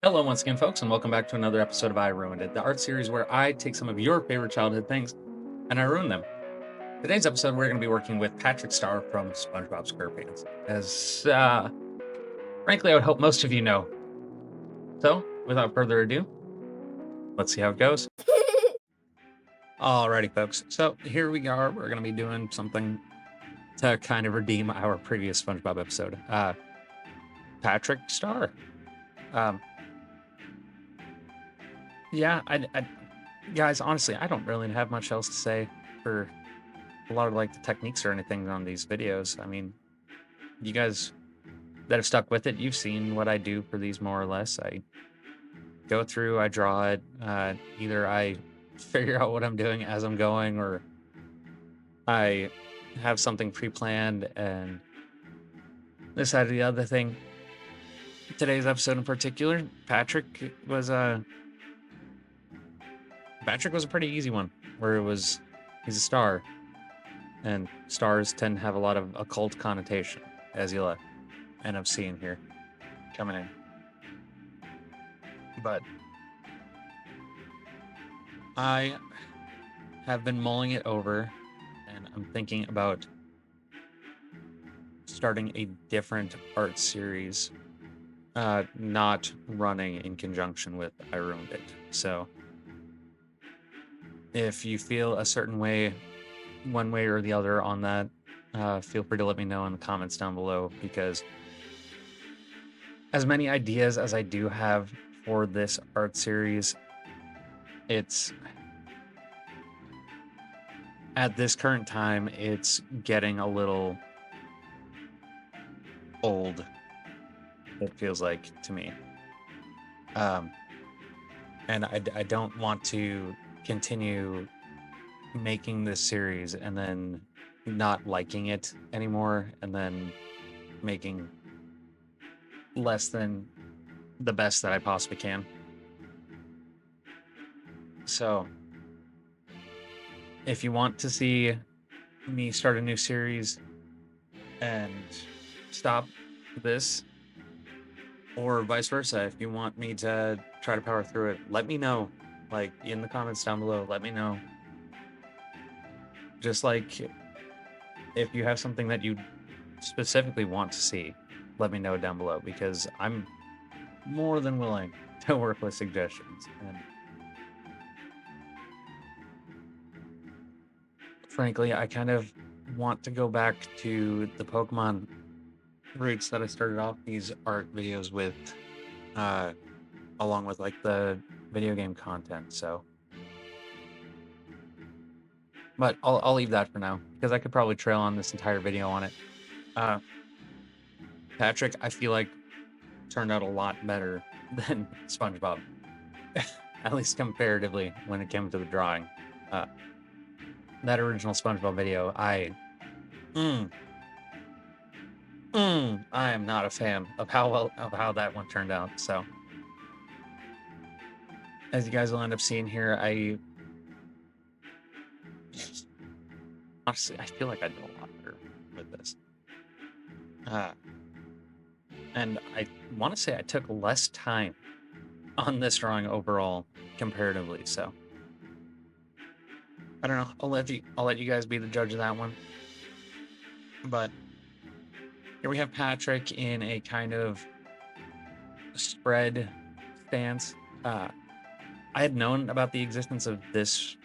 Hello, once again, folks, and welcome back to another episode of I Ruined It, the art series where I take some of your favorite childhood things and I ruin them. Today's episode, we're going to be working with Patrick Star from SpongeBob SquarePants, as frankly, I would hope most of you know. So, without further ado, let's see how it goes. Alrighty, folks. So here we are. We're going to be doing something to kind of redeem our previous SpongeBob episode. Patrick Star. Um, yeah, guys, honestly, I don't really have much else to say for a lot of like the techniques or anything on these videos. I mean, you guys that have stuck with it, you've seen what I do for these more or less. I go through, I draw it. Either I figure out what I'm doing as I'm going, or I have something pre-planned. And this side of the other thing, today's episode in particular, Patrick was a pretty easy one, where he's a star, and stars tend to have a lot of occult connotation, as you'll end up seeing here coming in. But I have been mulling it over, and I'm thinking about starting a different art series, not running in conjunction with I Ruined It. So if you feel a certain way, one way or the other on that, feel free to let me know in the comments down below, because as many ideas as I do have for this art series, it's at this current time, it's getting a little old, it feels like to me. And I don't want to continue making this series and then not liking it anymore, and then making less than the best that I possibly can. So if you want to see me start a new series and stop this, or vice versa, if you want me to try to power through it, let me know, like in the comments down below. Let me know. Just like if you have something that you specifically want to see, let me know down below, because I'm more than willing to work with suggestions. And frankly, I kind of want to go back to the Pokemon roots that I started off these art videos with, along with like the video game content. So, but I'll leave that for now, because I could probably trail on this entire video on it. Patrick, I feel like turned out a lot better than SpongeBob, at least comparatively when it came to the drawing. That original SpongeBob video, I am not a fan of how that one turned out. So, as you guys will end up seeing here, honestly, I feel like I did a lot better with this. And I want to say I took less time on this drawing overall comparatively. So I don't know. I'll let you guys be the judge of that one. But here we have Patrick in a kind of spread stance. I had known about the existence of this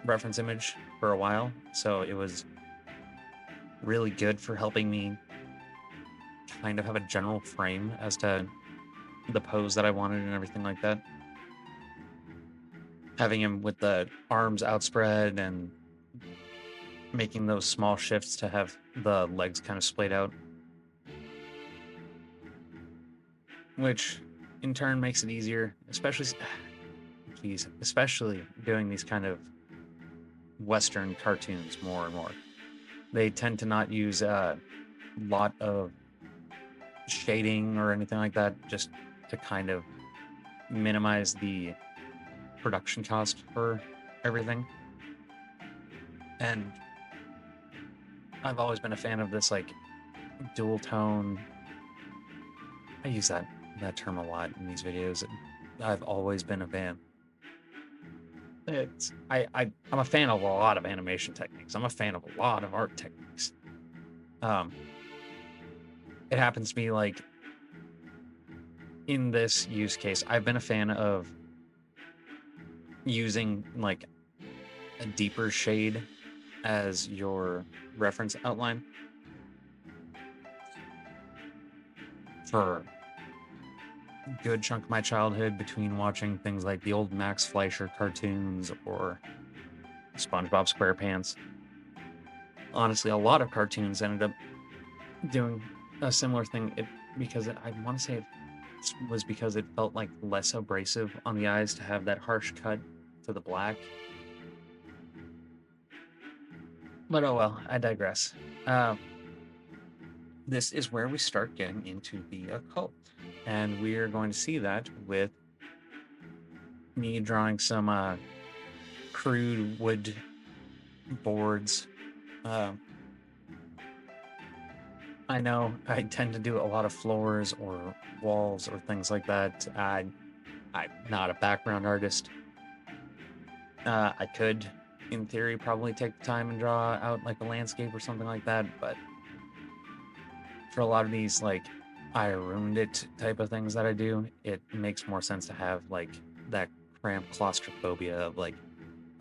reference image for a while, so it was really good for helping me kind of have a general frame as to the pose that I wanted and everything like that. Having him with the arms outspread and making those small shifts to have the legs kind of splayed out, which in turn makes it easier, especially doing these kind of Western cartoons more and more. They tend to not use a lot of shading or anything like that, just to kind of minimize the production cost for everything. And I've always been a fan of this like dual tone. I use that that term a lot in these videos. I've always been a fan. I'm a fan of a lot of animation techniques. I'm a fan of a lot of art techniques. It happens to be like in this use case, I've been a fan of using like a deeper shade as your reference outline for a good chunk of my childhood, between watching things like the old Max Fleischer cartoons or SpongeBob SquarePants. Honestly, a lot of cartoons ended up doing a similar thing. I want to say it was because it felt like less abrasive on the eyes to have that harsh cut to the black. But oh well, I digress. This is where we start getting into the occult, and we're going to see that with me drawing some crude wood boards. I know I tend to do a lot of floors or walls or things like that. I'm not a background artist. I could, in theory, probably take the time and draw out like a landscape or something like that, but for a lot of these, like, I ruined it type of things that I do, it makes more sense to have like that cramped claustrophobia of like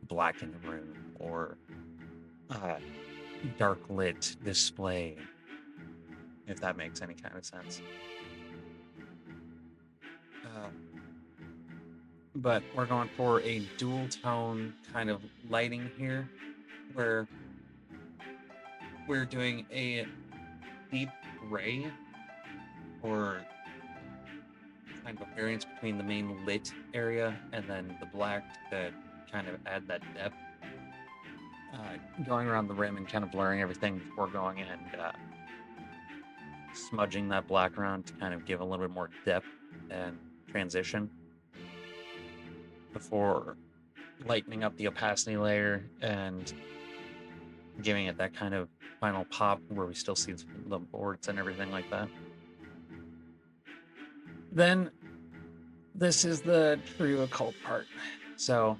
black in the room or dark lit display, if that makes any kind of sense. But we're going for a dual tone kind of lighting here, where we're doing a deep gray, or kind of a variance between the main lit area and then the black to kind of add that depth. Going around the rim and kind of blurring everything before going and smudging that black around to kind of give a little bit more depth and transition before lightening up the opacity layer and giving it that kind of final pop where we still see the boards and everything like that. Then this is the true occult part. So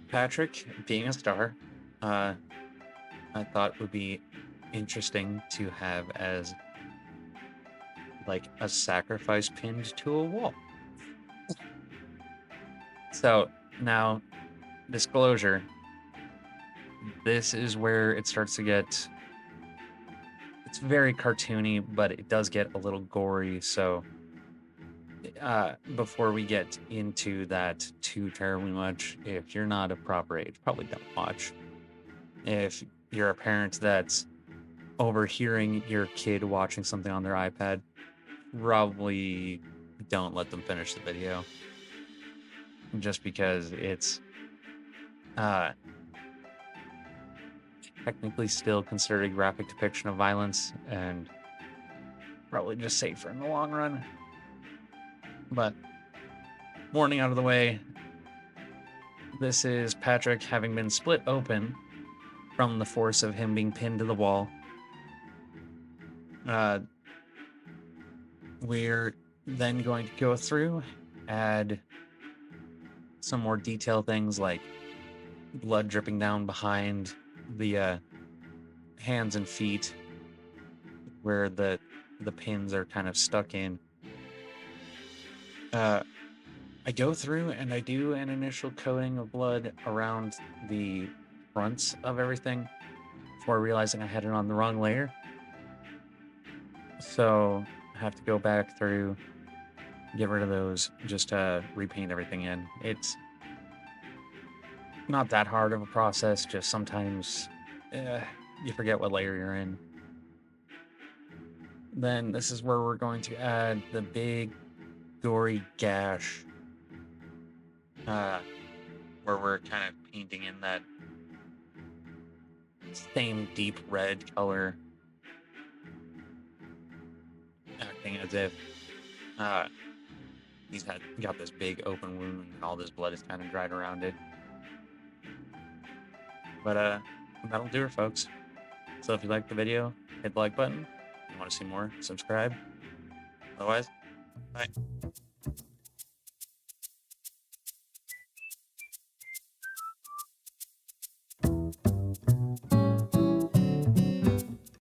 Patrick being a star, I thought would be interesting to have as like a sacrifice pinned to a wall. So now, disclosure, this is where it starts to get, it's very cartoony, but it does get a little gory. So before we get into that too terribly much, if you're not of proper age, probably don't watch. If you're a parent that's overhearing your kid watching something on their iPad, probably don't let them finish the video, just because it's technically still considered a graphic depiction of violence and probably just safer in the long run. But warning out of the way, this is Patrick having been split open from the force of him being pinned to the wall. We're then going to go through, add some more detail things like blood dripping down behind the hands and feet where the pins are kind of stuck in. I go through and I do an initial coating of blood around the fronts of everything before realizing I had it on the wrong layer. So I have to go back through, get rid of those, just to repaint everything in. It's not that hard of a process, just sometimes you forget what layer you're in. Then this is where we're going to add the big gory gash, where we're kind of painting in that same deep red color, acting as if he's got this big open wound and all this blood is kind of dried around it. But that'll do it, folks. So if you liked the video, hit the like button. If you want to see more, subscribe. Otherwise, bye.